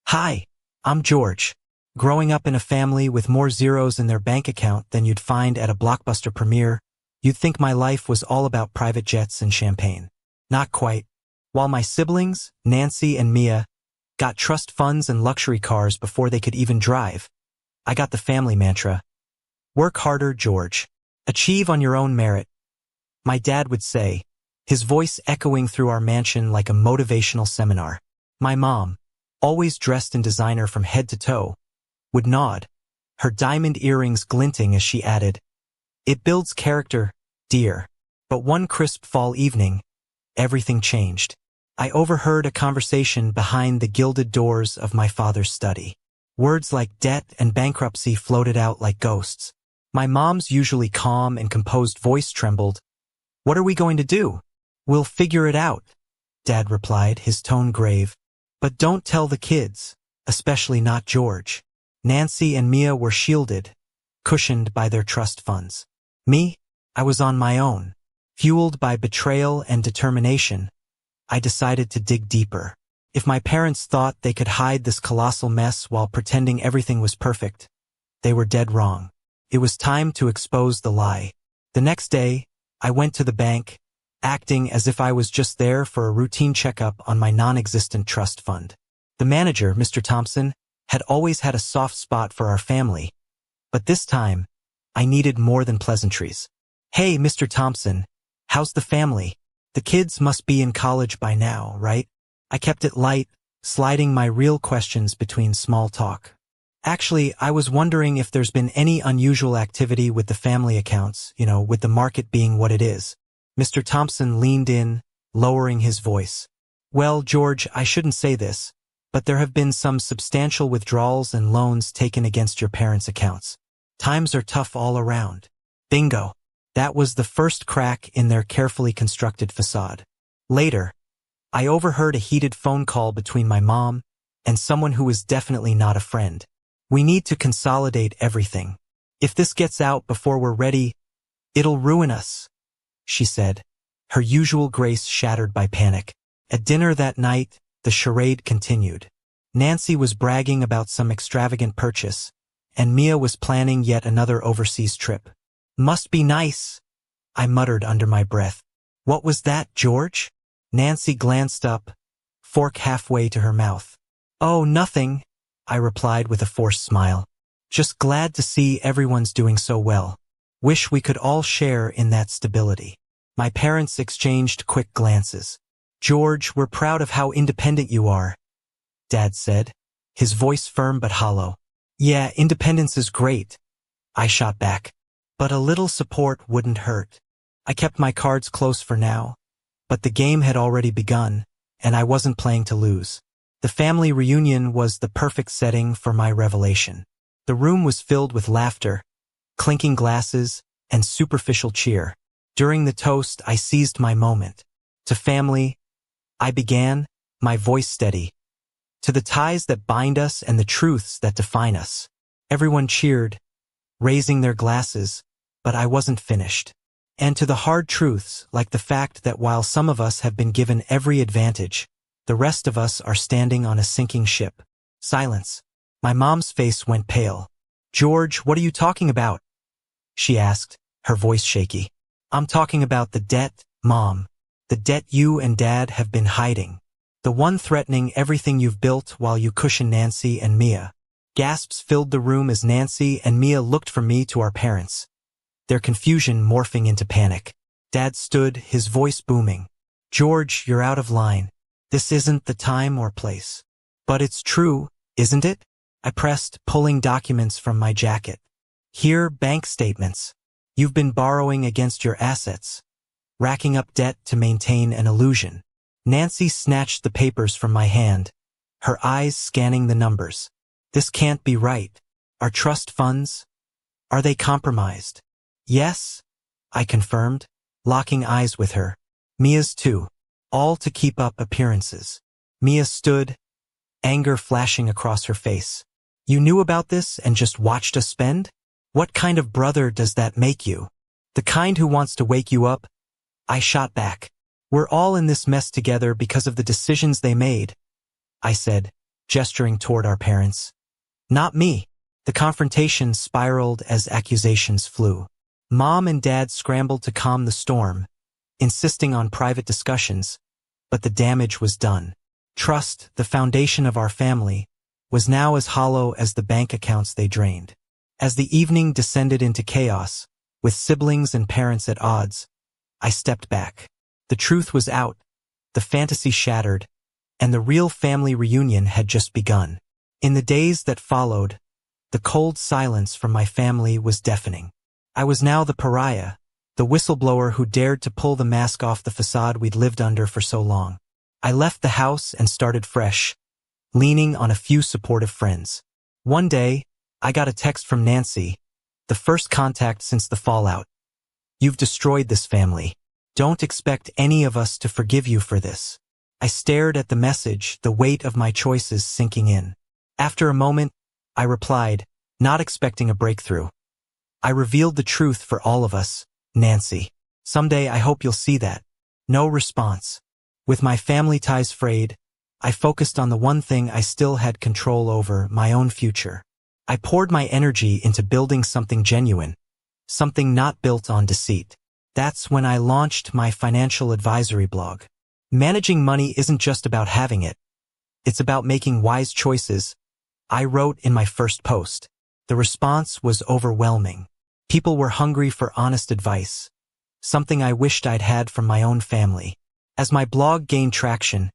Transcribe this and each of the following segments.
Hi, I'm George. Growing up in a family with more zeros in their bank account than you'd find at a blockbuster premiere, you'd think my life was all about private jets and champagne. Not quite. While my siblings, Nancy and Mia, got trust funds and luxury cars before they could even drive, I got the family mantra. Work harder, George. Achieve on your own merit. My dad would say, his voice echoing through our mansion like a motivational seminar. My mom, always dressed in designer from head to toe, would nod, her diamond earrings glinting as she added, "It builds character, dear." But one crisp fall evening, everything changed. I overheard a conversation behind the gilded doors of my father's study. Words like debt and bankruptcy floated out like ghosts. My mom's usually calm and composed voice trembled. "What are we going to do?" "We'll figure it out," Dad replied, his tone grave. "But don't tell the kids, especially not George." Nancy and Mia were shielded, cushioned by their trust funds. Me, I was on my own. Fueled by betrayal and determination, I decided to dig deeper. If my parents thought they could hide this colossal mess while pretending everything was perfect, they were dead wrong. It was time to expose the lie. The next day, I went to the bank, acting as if I was just there for a routine checkup on my non-existent trust fund. The manager, Mr. Thompson, had always had a soft spot for our family, but this time, I needed more than pleasantries. "Hey, Mr. Thompson, how's the family? The kids must be in college by now, right?" I kept it light, sliding my real questions between small talk. "Actually, I was wondering if there's been any unusual activity with the family accounts, with the market being what it is." Mr. Thompson leaned in, lowering his voice. "Well, George, I shouldn't say this, but there have been some substantial withdrawals and loans taken against your parents' accounts. Times are tough all around." Bingo. That was the first crack in their carefully constructed facade. Later, I overheard a heated phone call between my mom and someone who was definitely not a friend. "We need to consolidate everything. If this gets out before we're ready, it'll ruin us," she said, her usual grace shattered by panic. At dinner that night, the charade continued. Nancy was bragging about some extravagant purchase, and Mia was planning yet another overseas trip. "Must be nice," I muttered under my breath. "What was that, George?" Nancy glanced up, fork halfway to her mouth. "Oh, nothing," I replied with a forced smile. "Just glad to see everyone's doing so well. Wish we could all share in that stability." My parents exchanged quick glances. "George, we're proud of how independent you are," Dad said, his voice firm but hollow. "Yeah, independence is great," I shot back. "But a little support wouldn't hurt." I kept my cards close for now, but the game had already begun, and I wasn't playing to lose. The family reunion was the perfect setting for my revelation. The room was filled with laughter, clinking glasses, and superficial cheer. During the toast, I seized my moment. "To family," I began, my voice steady. "To the ties that bind us and the truths that define us." Everyone cheered, raising their glasses, but I wasn't finished. "And to the hard truths, like the fact that while some of us have been given every advantage, the rest of us are standing on a sinking ship." Silence. My mom's face went pale. "George, what are you talking about?" she asked, her voice shaky. "I'm talking about the debt, Mom. The debt you and Dad have been hiding. The one threatening everything you've built while you cushion Nancy and Mia." Gasps filled the room as Nancy and Mia looked from me to our parents, their confusion morphing into panic. Dad stood, his voice booming. "George, you're out of line. This isn't the time or place." "But it's true, isn't it?" I pressed, pulling documents from my jacket. "Here, bank statements. You've been borrowing against your assets, racking up debt to maintain an illusion." Nancy snatched the papers from my hand, her eyes scanning the numbers. "This can't be right. Our trust funds? Are they compromised?" "Yes," I confirmed, locking eyes with her. "Mia's too. All to keep up appearances." Mia stood, anger flashing across her face. "You knew about this and just watched us spend? What kind of brother does that make you? The kind who wants to wake you up?" I shot back. "We're all in this mess together because of the decisions they made," I said, gesturing toward our parents. Not me. The confrontation spiraled as accusations flew. Mom and Dad scrambled to calm the storm, insisting on private discussions, but the damage was done. Trust, the foundation of our family, was now as hollow as the bank accounts they drained. As the evening descended into chaos, with siblings and parents at odds, I stepped back. The truth was out, the fantasy shattered, and the real family reunion had just begun. In the days that followed, the cold silence from my family was deafening. I was now the pariah, the whistleblower who dared to pull the mask off the facade we'd lived under for so long. I left the house and started fresh, leaning on a few supportive friends. One day, I got a text from Nancy, the first contact since the fallout. "You've destroyed this family. Don't expect any of us to forgive you for this." I stared at the message, the weight of my choices sinking in. After a moment, I replied, not expecting a breakthrough. "I revealed the truth for all of us, Nancy. Someday I hope you'll see that." No response. With my family ties frayed, I focused on the one thing I still had control over, my own future. I poured my energy into building something genuine, something not built on deceit. That's when I launched my financial advisory blog. Managing money isn't just about having it. It's about making wise choices, I wrote in my first post. The response was overwhelming. People were hungry for honest advice, something I wished I'd had from my own family. As my blog gained traction,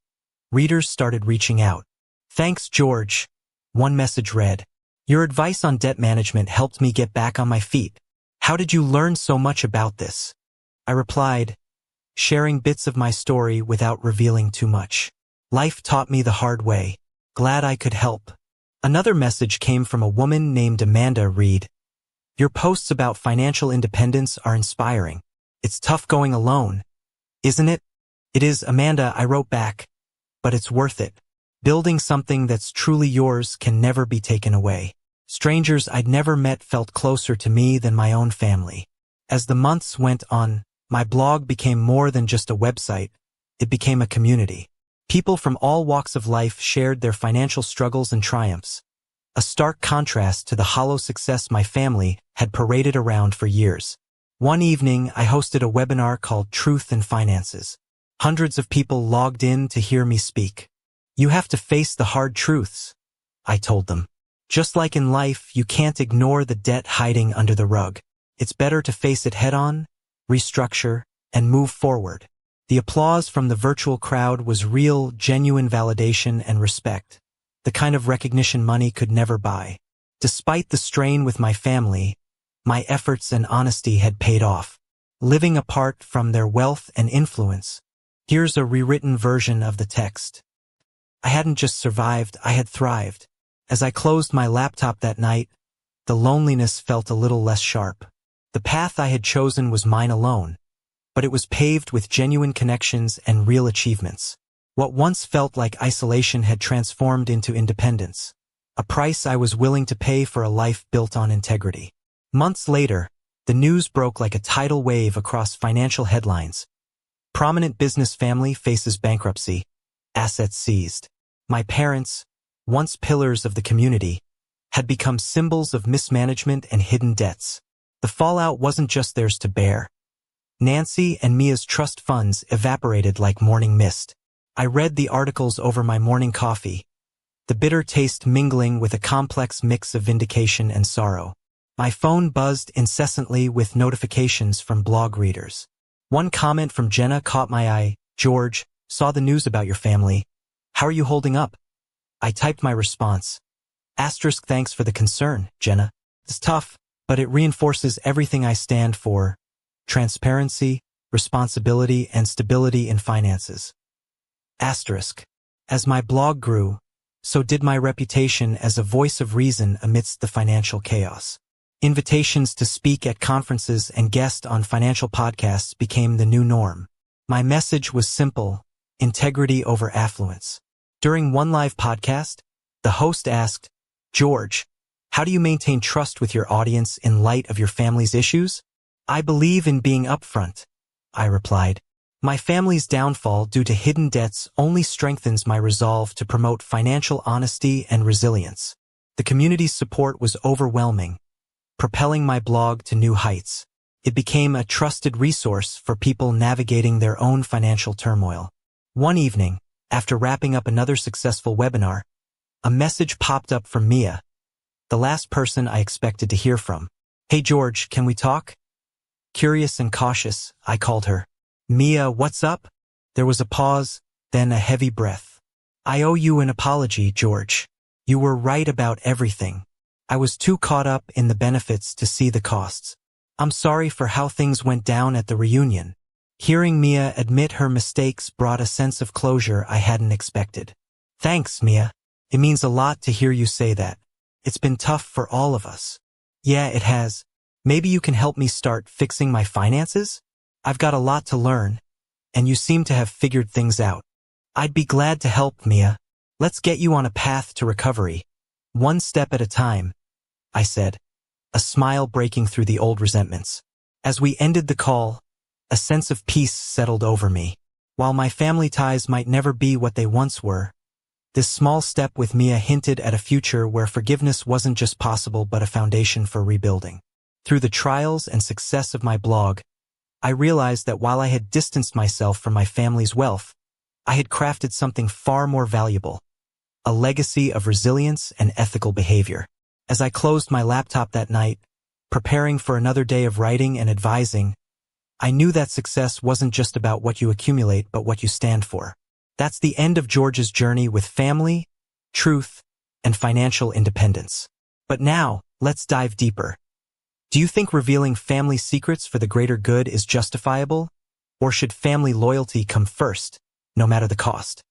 readers started reaching out. "Thanks, George," one message read. "Your advice on debt management helped me get back on my feet. How did you learn so much about this?" I replied, sharing bits of my story without revealing too much. "Life taught me the hard way. Glad I could help." Another message came from a woman named Amanda Reed. "Your posts about financial independence are inspiring. It's tough going alone, isn't it?" "It is, Amanda," I wrote back, "but it's worth it. Building something that's truly yours can never be taken away." Strangers I'd never met felt closer to me than my own family. As the months went on, my blog became more than just a website. It became a community. People from all walks of life shared their financial struggles and triumphs, a stark contrast to the hollow success my family had paraded around for years. One evening, I hosted a webinar called Truth in Finances. Hundreds of people logged in to hear me speak. "You have to face the hard truths," I told them. "Just like in life, you can't ignore the debt hiding under the rug. It's better to face it head-on, restructure, and move forward." The applause from the virtual crowd was real, genuine validation and respect, the kind of recognition money could never buy. Despite the strain with my family, my efforts and honesty had paid off. Living apart from their wealth and influence, here's a rewritten version of the text. I hadn't just survived, I had thrived. As I closed my laptop that night, the loneliness felt a little less sharp. The path I had chosen was mine alone, but it was paved with genuine connections and real achievements. What once felt like isolation had transformed into independence, a price I was willing to pay for a life built on integrity. Months later, the news broke like a tidal wave across financial headlines. Prominent business family faces bankruptcy, assets seized. My parents, once pillars of the community, had become symbols of mismanagement and hidden debts. The fallout wasn't just theirs to bear. Nancy and Mia's trust funds evaporated like morning mist. I read the articles over my morning coffee, the bitter taste mingling with a complex mix of vindication and sorrow. My phone buzzed incessantly with notifications from blog readers. One comment from Jenna caught my eye. "George, saw the news about your family. How are you holding up?" I typed my response. "Thanks for the concern, Jenna. It's tough, but it reinforces everything I stand for: transparency, responsibility, and stability in finances." As my blog grew, so did my reputation as a voice of reason amidst the financial chaos. Invitations to speak at conferences and guest on financial podcasts became the new norm. My message was simple: integrity over affluence. During one live podcast, the host asked, "George, how do you maintain trust with your audience in light of your family's issues?" "I believe in being upfront," I replied. My family's downfall due to hidden debts only strengthens my resolve to promote financial honesty and resilience. The community's support was overwhelming, propelling my blog to new heights. It became a trusted resource for people navigating their own financial turmoil. One evening, after wrapping up another successful webinar, a message popped up from Mia, the last person I expected to hear from. "Hey George, can we talk?" Curious and cautious, I called her. "Mia, what's up?" There was a pause, then a heavy breath. "I owe you an apology, George. You were right about everything. I was too caught up in the benefits to see the costs. I'm sorry for how things went down at the reunion." Hearing Mia admit her mistakes brought a sense of closure I hadn't expected. "Thanks, Mia. It means a lot to hear you say that. It's been tough for all of us." "Yeah, it has. Maybe you can help me start fixing my finances? I've got a lot to learn, and you seem to have figured things out." "I'd be glad to help, Mia. Let's get you on a path to recovery. One step at a time," I said, a smile breaking through the old resentments. As we ended the call, a sense of peace settled over me. While my family ties might never be what they once were, this small step with Mia hinted at a future where forgiveness wasn't just possible but a foundation for rebuilding. Through the trials and success of my blog, I realized that while I had distanced myself from my family's wealth, I had crafted something far more valuable, a legacy of resilience and ethical behavior. As I closed my laptop that night, preparing for another day of writing and advising, I knew that success wasn't just about what you accumulate but what you stand for. That's the end of George's journey with family, truth, and financial independence. But now, let's dive deeper. Do you think revealing family secrets for the greater good is justifiable? Or should family loyalty come first, no matter the cost?